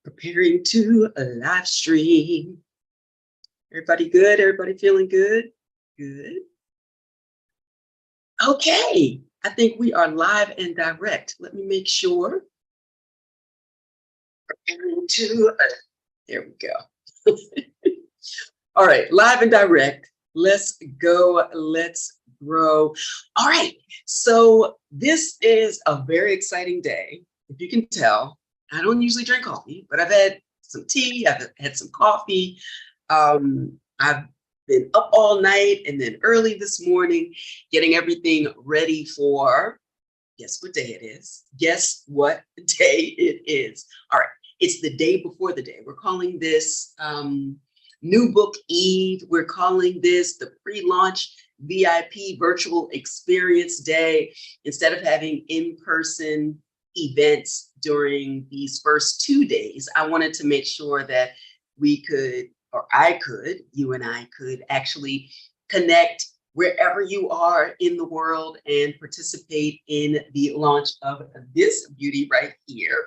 Preparing to a live stream. Everybody good? Everybody feeling good? Good. Okay. I think we are live and direct. Let me make sure. Preparing to there we go. All right, live and direct. Let's go. Let's grow. All right. So this is a very exciting day. If you can tell, I don't usually drink coffee, but I've had some tea. I've had some coffee. I've been up all night and then early this morning, getting everything ready for, guess what day it is? Guess what day it is? All right. It's the day before the day. We're calling this New Book Eve. We're calling this the pre-launch VIP virtual experience day. Instead of having in-person events during these first 2 days, I wanted to make sure that we could, or I could, you and I could actually connect wherever you are in the world and participate in the launch of this beauty right here,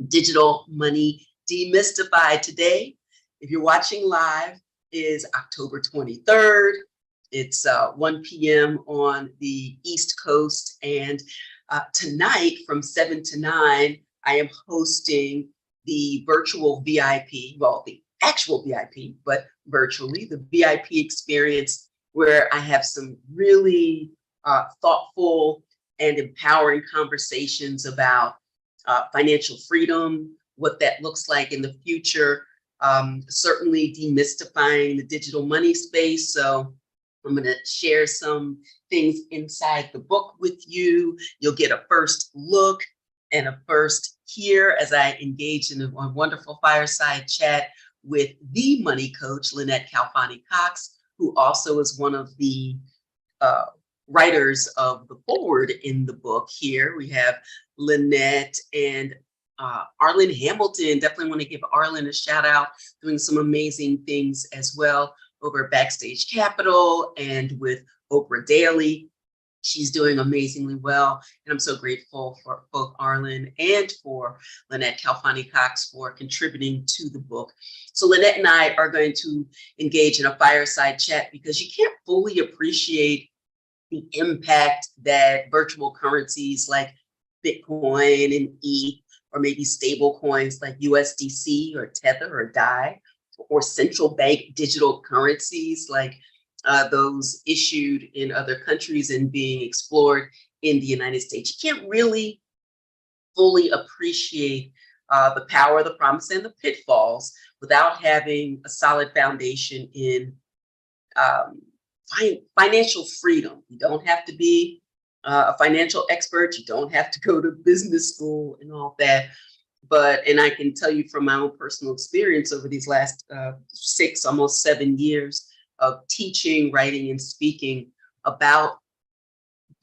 Digital Money Demystified. Today, if you're watching live, is October 23rd. It's 1 p.m. on the East Coast. And tonight from 7 to 9, I am hosting the virtual VIP, well, the actual VIP, but virtually, the VIP experience, where I have some really thoughtful and empowering conversations about financial freedom, what that looks like in the future, certainly demystifying the digital money space. So I'm going to share some things inside the book with you. You'll get a first look and a first hear as I engage in a wonderful fireside chat with the money coach, Lynnette Khalfani-Cox, who also is one of the writers of the forward in the book here. We have Lynnette and Arlen Hamilton. Definitely want to give Arlen a shout out, doing some amazing things as well over at Backstage Capital and with Oprah Daily. She's doing amazingly well. And I'm so grateful for both Arlen and for Lynnette Khalfani-Cox for contributing to the book. So Lynnette and I are going to engage in a fireside chat because you can't fully appreciate the impact that virtual currencies like Bitcoin and ETH, or maybe stable coins like USDC or Tether or DAI, or central bank digital currencies like those issued in other countries and being explored in the United States. You can't really fully appreciate the power, the promise, and the pitfalls without having a solid foundation in financial freedom. You don't have to be a financial expert. You don't have to go to business school and all that. And I can tell you from my own personal experience over these last 6, almost 7 years of teaching, writing, and speaking about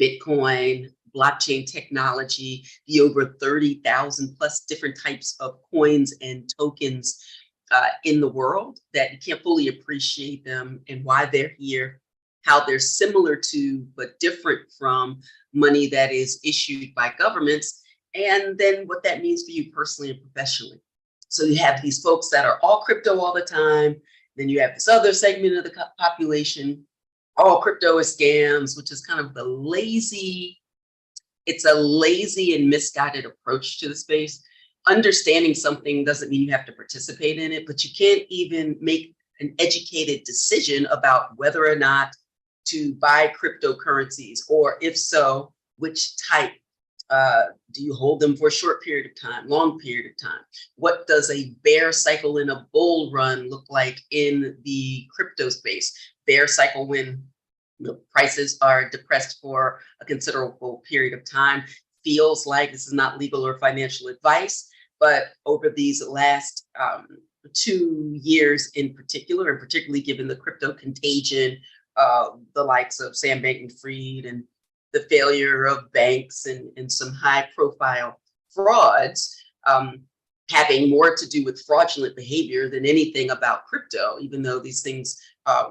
Bitcoin, blockchain technology, the over 30,000 plus different types of coins and tokens in the world, that you can't fully appreciate them and why they're here, how they're similar to but different from money that is issued by governments, and then what that means for you personally and professionally. So you have these folks that are all crypto all the time. Then you have this other segment of the population, all crypto is scams, which is kind of it's a lazy and misguided approach to the space. Understanding something doesn't mean you have to participate in it, but you can't even make an educated decision about whether or not to buy cryptocurrencies, or if so, which type. Do you hold them for a short period of time, long period of time? What does a bear cycle and a bull run look like in the crypto space? Bear cycle when the prices are depressed for a considerable period of time. Feels like, this is not legal or financial advice, but over these last 2 years in particular, and particularly given the crypto contagion, the likes of Sam Bankman-Fried and the failure of banks and some high profile frauds, having more to do with fraudulent behavior than anything about crypto, even though these things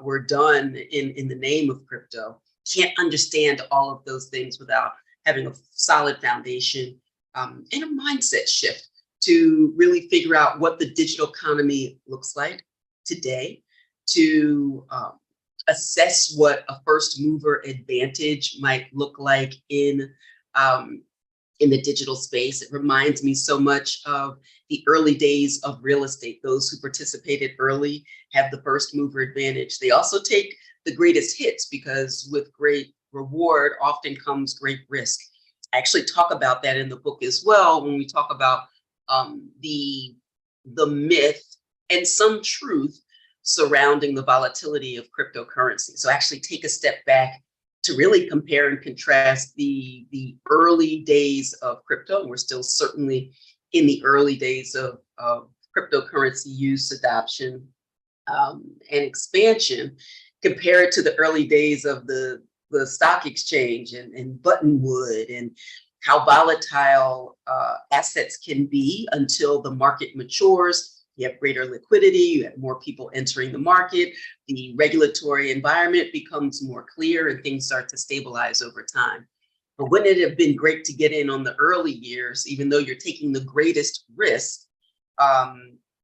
were done in the name of crypto. Can't understand all of those things without having a solid foundation and a mindset shift to really figure out what the digital economy looks like today, to assess what a first mover advantage might look like in the digital space. It reminds me so much of the early days of real estate. Those who participated early have the first mover advantage. They also take the greatest hits because with great reward often comes great risk. I actually talk about that in the book as well when we talk about the myth and some truth surrounding the volatility of cryptocurrency. So actually take a step back to really compare and contrast the early days of crypto. And we're still certainly in the early days of cryptocurrency use, adoption, and expansion, compared to the early days of the stock exchange and Buttonwood, and how volatile assets can be until the market matures. You have greater liquidity, you have more people entering the market, the regulatory environment becomes more clear, and things start to stabilize over time. But wouldn't it have been great to get in on the early years, even though you're taking the greatest risk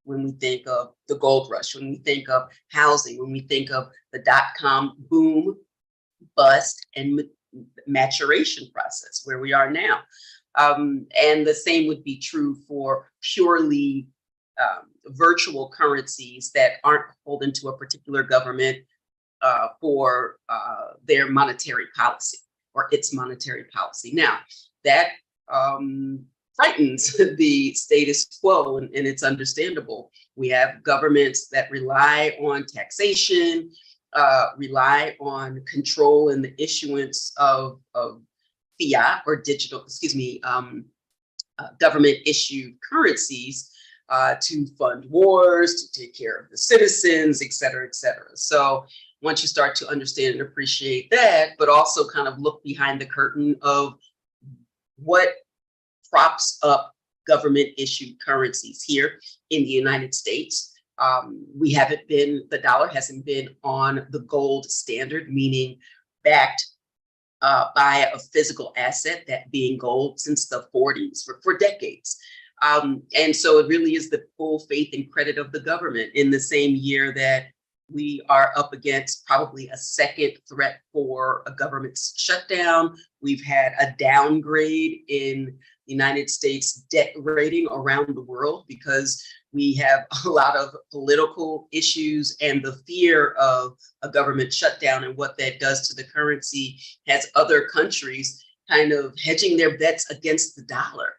when we think of the gold rush, when we think of housing, when we think of the dot-com boom, bust, and maturation process where we are now. And the same would be true for purely virtual currencies that aren't beholden to a particular government for their monetary policy or its monetary policy. Now, that frightens the status quo, and it's understandable. We have governments that rely on taxation, rely on control and the issuance of fiat or digital, government issued currencies to fund wars, to take care of the citizens, et cetera, et cetera. So once you start to understand and appreciate that, but also kind of look behind the curtain of what props up government issued currencies here in the United States. The dollar hasn't been on the gold standard, meaning backed by a physical asset, that being gold, since the 40s, for decades. And so it really is the full faith and credit of the government. In the same year that we are up against probably a second threat for a government shutdown, we've had a downgrade in the United States debt rating around the world because we have a lot of political issues, and the fear of a government shutdown and what that does to the currency has other countries kind of hedging their bets against the dollar,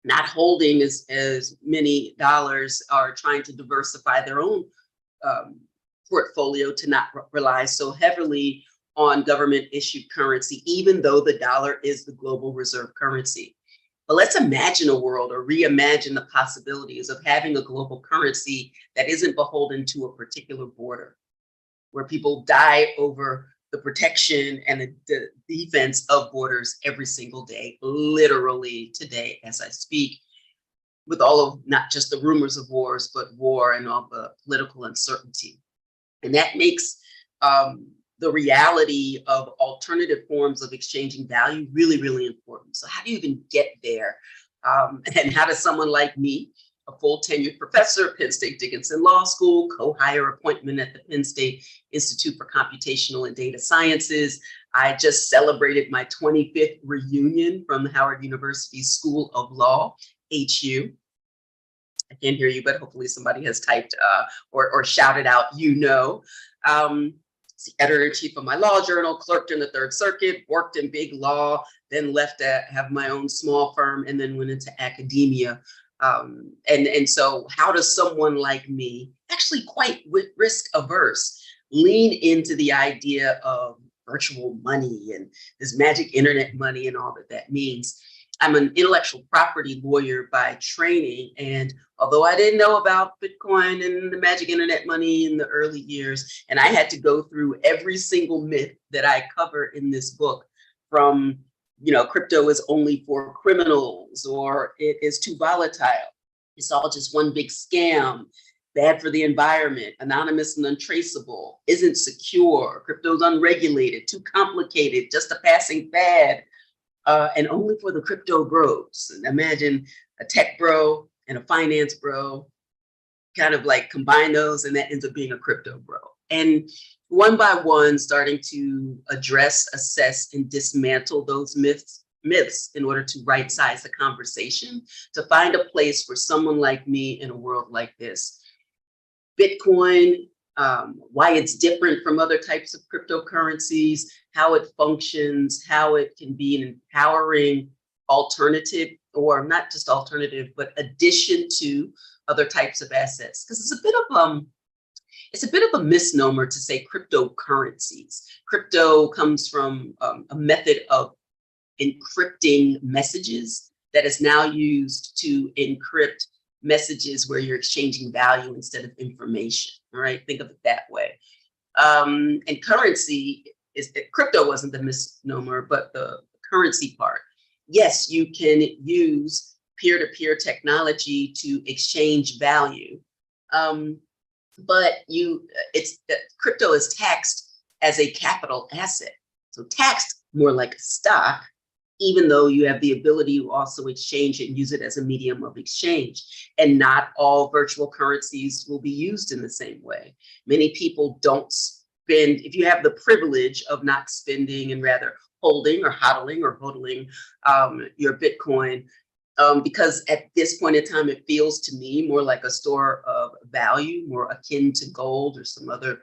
not holding as many dollars, are trying to diversify their own portfolio to not rely so heavily on government issued currency, even though the dollar is the global reserve currency. But let's imagine a world, or reimagine the possibilities of having a global currency that isn't beholden to a particular border, where people die over the protection and the defense of borders every single day, literally today as I speak, with all of not just the rumors of wars, but war and all the political uncertainty. And that makes the reality of alternative forms of exchanging value really, really important. So how do you even get there? And how does someone like me, a full tenured professor at Penn State Dickinson Law School, co-hire appointment at the Penn State Institute for Computational and Data Sciences. I just celebrated my 25th reunion from the Howard University School of Law, HU. I can't hear you, but hopefully somebody has typed or shouted out, the editor-in-chief of my law journal, clerked in the Third Circuit, worked in big law, then left to have my own small firm, and then went into academia. And so how does someone like me, actually quite risk averse, lean into the idea of virtual money and this magic internet money and all that means? I'm an intellectual property lawyer by training. And although I didn't know about Bitcoin and the magic internet money in the early years, and I had to go through every single myth that I cover in this book, from crypto is only for criminals, or it is too volatile, it's all just one big scam, bad for the environment, anonymous and untraceable, isn't secure, crypto's unregulated, too complicated, just a passing fad, and only for the crypto bros. And imagine a tech bro and a finance bro, kind of like combine those, and that ends up being a crypto bro. And one by one, starting to address, assess, and dismantle those myths in order to right size the conversation, to find a place for someone like me in a world like this. Bitcoin, why it's different from other types of cryptocurrencies, how it functions, how it can be an empowering alternative, or not just alternative, but addition to other types of assets. Because it's a bit of a misnomer to say cryptocurrencies. Crypto comes from a method of encrypting messages that is now used to encrypt messages where you're exchanging value instead of information. All right, think of it that way. And currency is, crypto wasn't the misnomer, but the currency part. Yes, you can use peer-to-peer technology to exchange value, but crypto is taxed as a capital asset, so taxed more like a stock, even though you have the ability to also exchange it and use it as a medium of exchange. And not all virtual currencies will be used in the same way. Many people don't spend, if you have the privilege of not spending and rather holding or hodling your Bitcoin, because at this point in time, it feels to me more like a store of value, more akin to gold or some other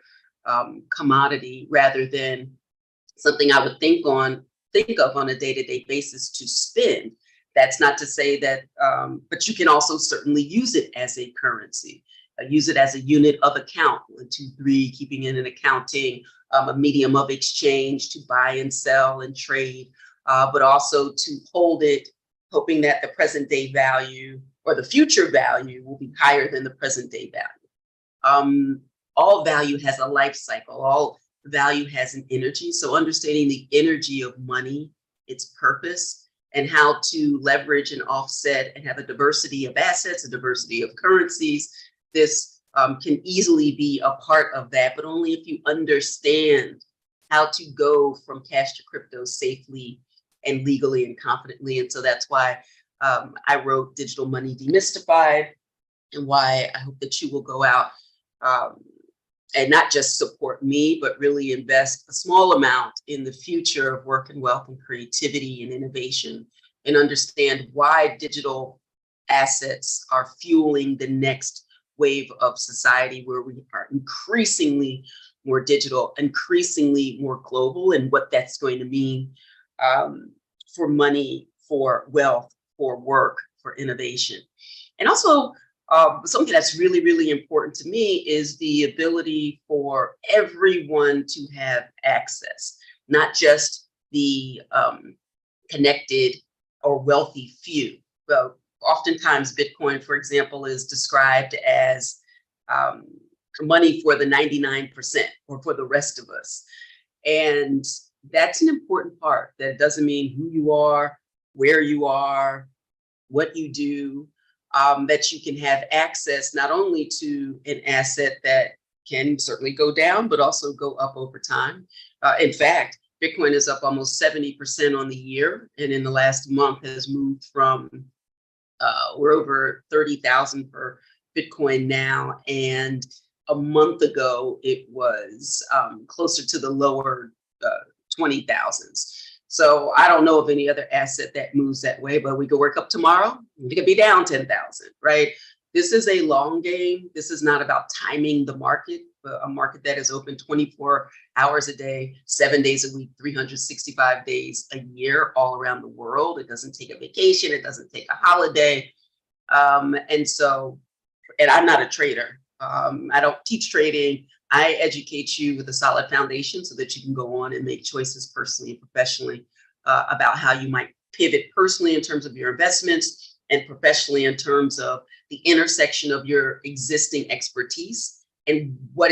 commodity, rather than something I would think of on a day-to-day basis to spend. That's not to say that, but you can also certainly use it as a currency, use it as a unit of account, 1, 2, 3, keeping in an accounting, a medium of exchange to buy and sell and trade, but also to hold it, hoping that the present day value or the future value will be higher than the present day value. All value has a life cycle. All value has an energy. So understanding the energy of money, its purpose, and how to leverage and offset and have a diversity of assets, a diversity of currencies. This can easily be a part of that, but only if you understand how to go from cash to crypto safely and legally and confidently. And so that's why I wrote Digital Money Demystified, and why I hope that you will go out and not just support me, but really invest a small amount in the future of work and wealth and creativity and innovation, and understand why digital assets are fueling the next wave of society, where we are increasingly more digital, increasingly more global, and what that's going to mean for money, for wealth, for work, for innovation. And also, something that's really, really important to me is the ability for everyone to have access, not just the connected or wealthy few. Well, oftentimes Bitcoin, for example, is described as money for the 99% or for the rest of us. And that's an important part. That doesn't mean who you are, where you are, what you do, that you can have access not only to an asset that can certainly go down, but also go up over time. In fact, Bitcoin is up almost 70% on the year, and in the last month has moved from, we're over 30,000 per Bitcoin now, and a month ago it was closer to the lower 20,000s. So I don't know of any other asset that moves that way, but we could work up tomorrow, it could be down 10,000, right? This is a long game. This is not about timing the market, but a market that is open 24 hours a day, 7 days a week, 365 days a year, all around the world. It doesn't take a vacation. It doesn't take a holiday. And I'm not a trader. I don't teach trading. I educate you with a solid foundation so that you can go on and make choices personally and professionally about how you might pivot personally in terms of your investments, and professionally in terms of the intersection of your existing expertise and what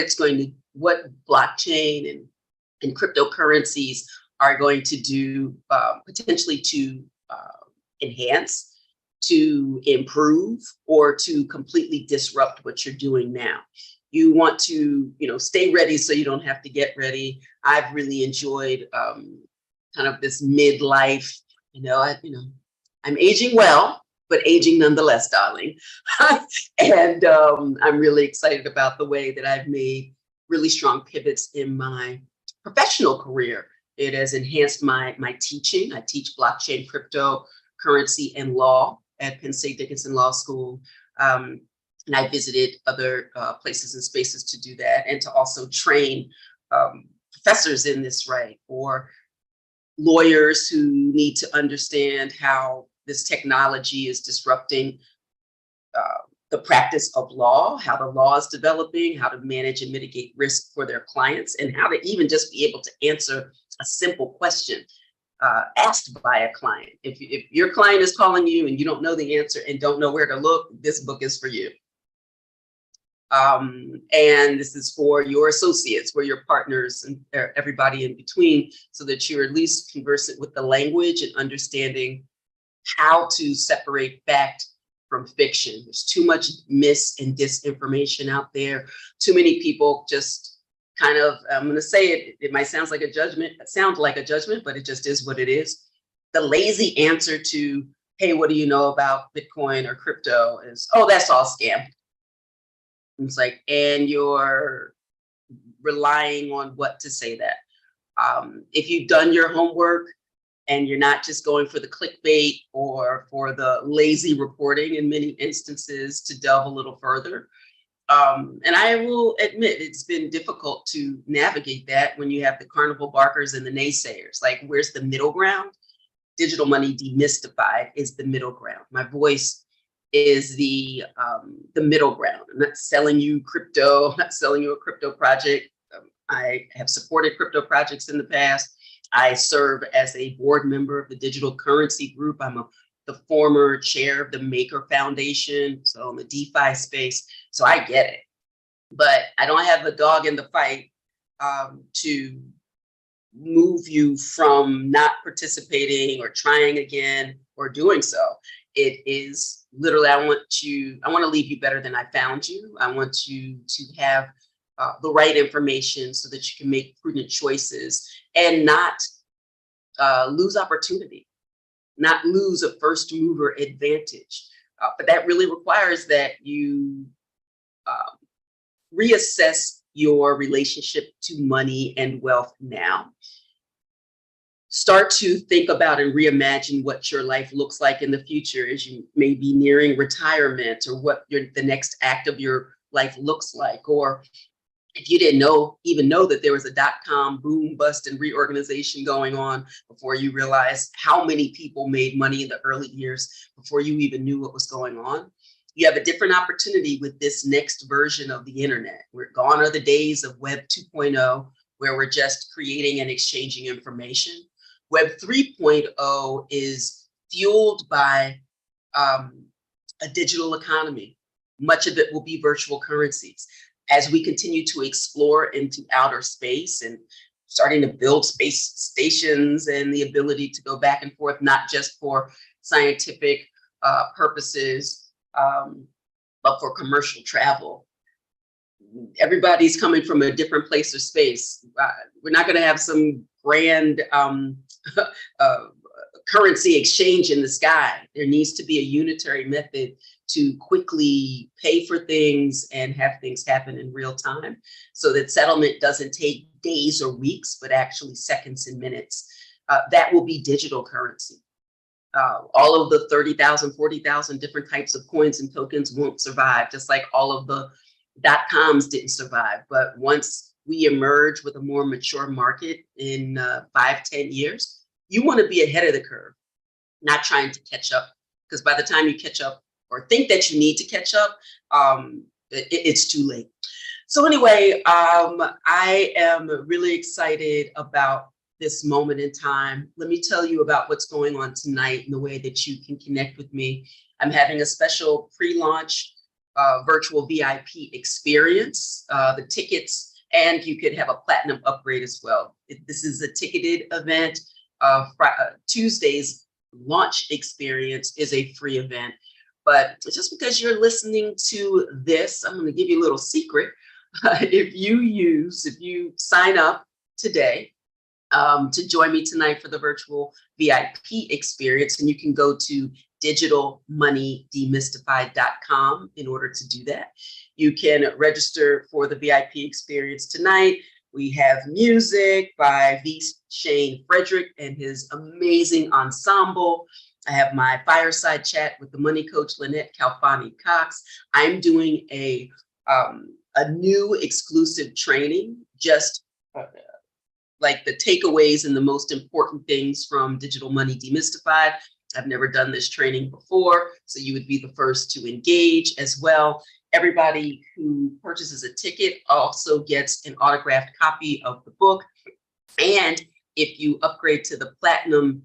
blockchain and cryptocurrencies are going to do potentially to enhance, to improve, or to completely disrupt what you're doing now. You want to, stay ready so you don't have to get ready. I've really enjoyed kind of this midlife, I'm aging well, but aging nonetheless, darling. And I'm really excited about the way that I've made really strong pivots in my professional career. It has enhanced my teaching. I teach blockchain, cryptocurrency, and law at Penn State Dickinson Law School. And I visited other places and spaces to do that, and to also train professors in this, right, or lawyers who need to understand how this technology is disrupting the practice of law, how the law is developing, how to manage and mitigate risk for their clients, and how to even just be able to answer a simple question asked by a client. If your client is calling you and you don't know the answer and don't know where to look, this book is for you. And this is for your associates, for your partners, and everybody in between, so that you're at least conversant with the language and understanding how to separate fact from fiction. There's too much mis and disinformation out there. Too many people just kind of, I'm going to say it, it might sound like a judgment, but it just is what it is. The lazy answer to, hey, what do you know about Bitcoin or crypto, is, oh, that's all scam. It's like, and you're relying on what to say that. If you've done your homework and you're not just going for the clickbait or for the lazy reporting in many instances, to delve a little further. And I will admit, it's been difficult to navigate that when you have the carnival barkers and the naysayers. Like, where's the middle ground? Digital Money Demystified is the middle ground. My voice is the middle ground. I'm not selling you crypto, I'm not selling you a crypto project. I have supported crypto projects in the past. I serve as a board member of the Digital Currency Group. I'm the former chair of the Maker Foundation, so in the DeFi space. So I get it, but I don't have a dog in the fight to move you from not participating or trying again or doing so. It is literally, I want to leave you better than I found you. I want you to have the right information so that you can make prudent choices and not lose opportunity, not lose a first mover advantage. But that really requires that you reassess your relationship to money and wealth now. Start to think about and reimagine what your life looks like in the future, as you may be nearing retirement, or what the next act of your life looks like. Or if you didn't even know that there was a dot-com boom, bust, and reorganization going on before you realized how many people made money in the early years before you even knew what was going on. You have a different opportunity with this next version of the internet. We're gone are the days of Web 2.0, where we're just creating and exchanging information. Web 3.0 is fueled by a digital economy. Much of it will be virtual currencies. As we continue to explore into outer space and starting to build space stations and the ability to go back and forth, not just for scientific purposes, but for commercial travel. Everybody's coming from a different place or space. We're not going to have some grand currency exchange in the sky. There needs to be a unitary method to quickly pay for things and have things happen in real time, so that settlement doesn't take days or weeks, but actually seconds and minutes. That will be digital currency. All of the 30,000, 40,000 different types of coins and tokens won't survive, just like all of the dot-coms didn't survive. But once we emerge with a more mature market in 5-10 years, you want to be ahead of the curve, not trying to catch up, because by the time you catch up or think that you need to catch up, it's too late. So anyway, I am really excited about this moment in time. Let me tell you about what's going on tonight and the way that you can connect with me. I'm having a special pre-launch virtual VIP experience. The tickets, and you could have a platinum upgrade as well. This is a ticketed event. Tuesday's launch experience is a free event. But just because you're listening to this, I'm going to give you a little secret. If you sign up today to join me tonight for the virtual VIP experience, and you can go to digitalmoneydemystified.com in order to do that. You can register for the VIP experience tonight. We have music by V. Shane Frederick and his amazing ensemble. I have my fireside chat with the money coach, Lynnette Khalfani-Cox. I'm doing a new exclusive training, just like the takeaways and the most important things from Digital Money Demystified. I've never done this training before, so you would be the first to engage as well. Everybody who purchases a ticket also gets an autographed copy of the book. And if you upgrade to the platinum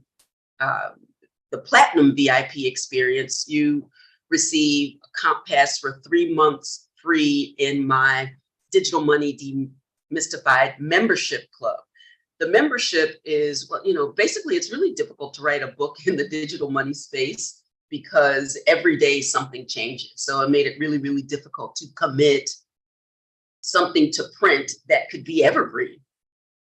VIP experience, you receive a comp pass for 3 months free in my Digital Money Demystified membership club. The membership is, well, basically it's really difficult to write a book in the digital money space because every day something changes. So it made it really, really difficult to commit something to print that could be evergreen.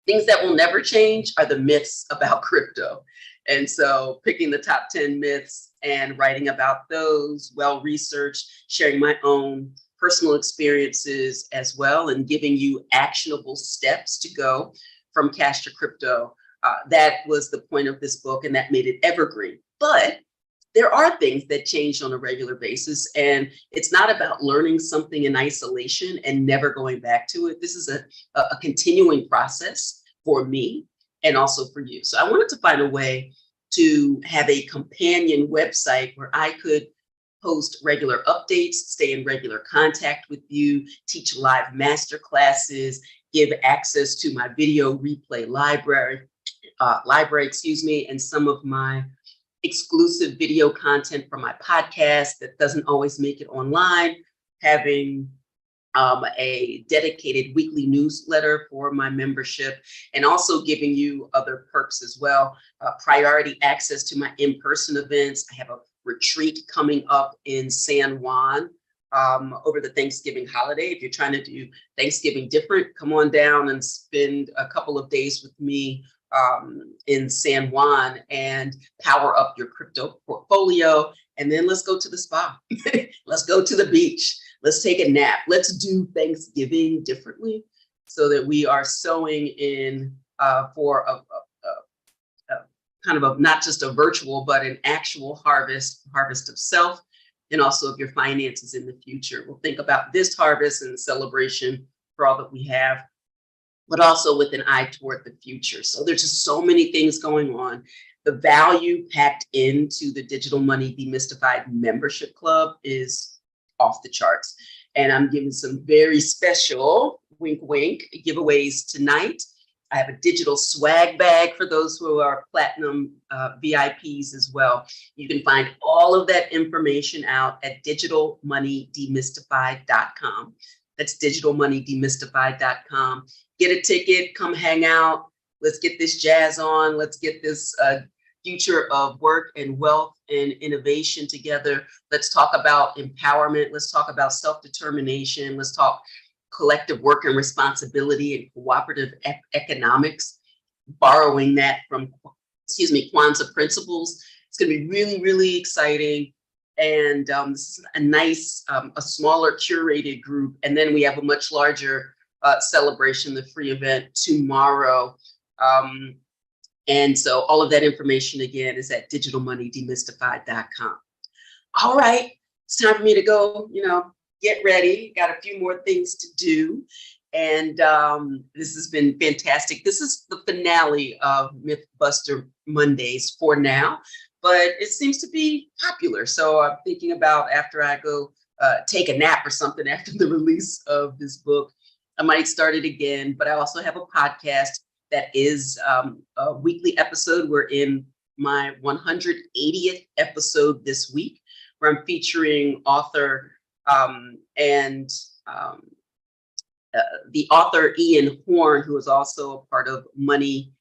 Things that will never change are the myths about crypto. And so picking the top 10 myths and writing about those, well-researched, sharing my own personal experiences as well, and giving you actionable steps to go from cash to crypto. That was the point of this book, and that made it evergreen. But there are things that change on a regular basis, and it's not about learning something in isolation and never going back to it. This is a continuing process for me and also for you. So I wanted to find a way to have a companion website where I could post regular updates, stay in regular contact with you, teach live master classes, give access to my video replay library, and some of my exclusive video content from my podcast that doesn't always make it online, having a dedicated weekly newsletter for my membership, and also giving you other perks as well. Priority access to my in-person events. I have a retreat coming up in San Juan over the Thanksgiving holiday. If you're trying to do Thanksgiving different, come on down and spend a couple of days with me in San Juan and power up your crypto portfolio. And then let's go to the spa. Let's go to the beach. Let's take a nap. Let's do Thanksgiving differently so that we are sowing in for a kind of not just a virtual, but an actual harvest of self, and also of your finances in the future. We'll think about this harvest and celebration for all that we have, but also with an eye toward the future. So there's just so many things going on. The value packed into the Digital Money Demystified membership club is off the charts. And I'm giving some very special, wink, wink, giveaways tonight. I have a digital swag bag for those who are platinum VIPs as well. You can find all of that information out at digitalmoneydemystified.com. That's digitalmoneydemystified.com. Get a ticket, come hang out. Let's get this jazz on. Let's get this future of work and wealth and innovation together. Let's talk about empowerment. Let's talk about self-determination. Let's talk collective work and responsibility and cooperative economics, borrowing that from, Kwanzaa principles. It's going to be really, really exciting. And this is a nice, a smaller curated group. And then we have a much larger celebration, the free event tomorrow. And so all of that information, again, is at digitalmoneydemystified.com. All right, it's time for me to go, get ready. Got a few more things to do. And this has been fantastic. This is the finale of Mythbuster Mondays for now, but it seems to be popular. So I'm thinking about after I go take a nap or something after the release of this book, I might start it again. But I also have a podcast that is a weekly episode. We're in my 180th episode this week, where I'm featuring author the author Ian Horn, who is also a part of Money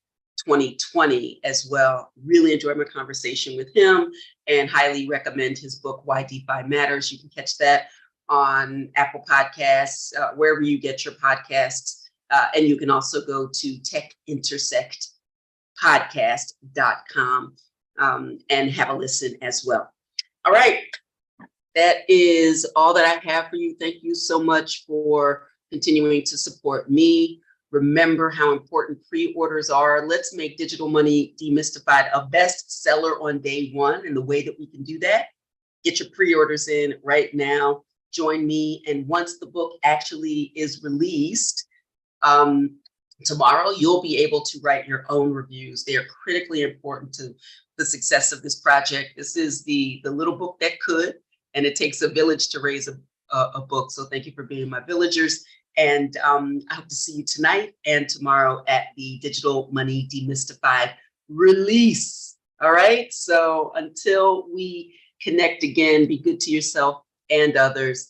2020 as well. Really enjoyed my conversation with him and highly recommend his book, Why DeFi Matters. You can catch that on Apple Podcasts, wherever you get your podcasts. And you can also go to techintersectpodcast.com and have a listen as well. All right. That is all that I have for you. Thank you so much for continuing to support me. Remember how important pre-orders are. Let's make Digital Money Demystified a bestseller on day one. And the way that we can do that, get your pre-orders in right now. Join me. And once the book actually is released, tomorrow, you'll be able to write your own reviews. They are critically important to the success of this project. This is the little book that could, and it takes a village to raise a book. So thank you for being my villagers. And I hope to see you tonight and tomorrow at the Digital Money Demystified release. All right. So until we connect again, be good to yourself and others.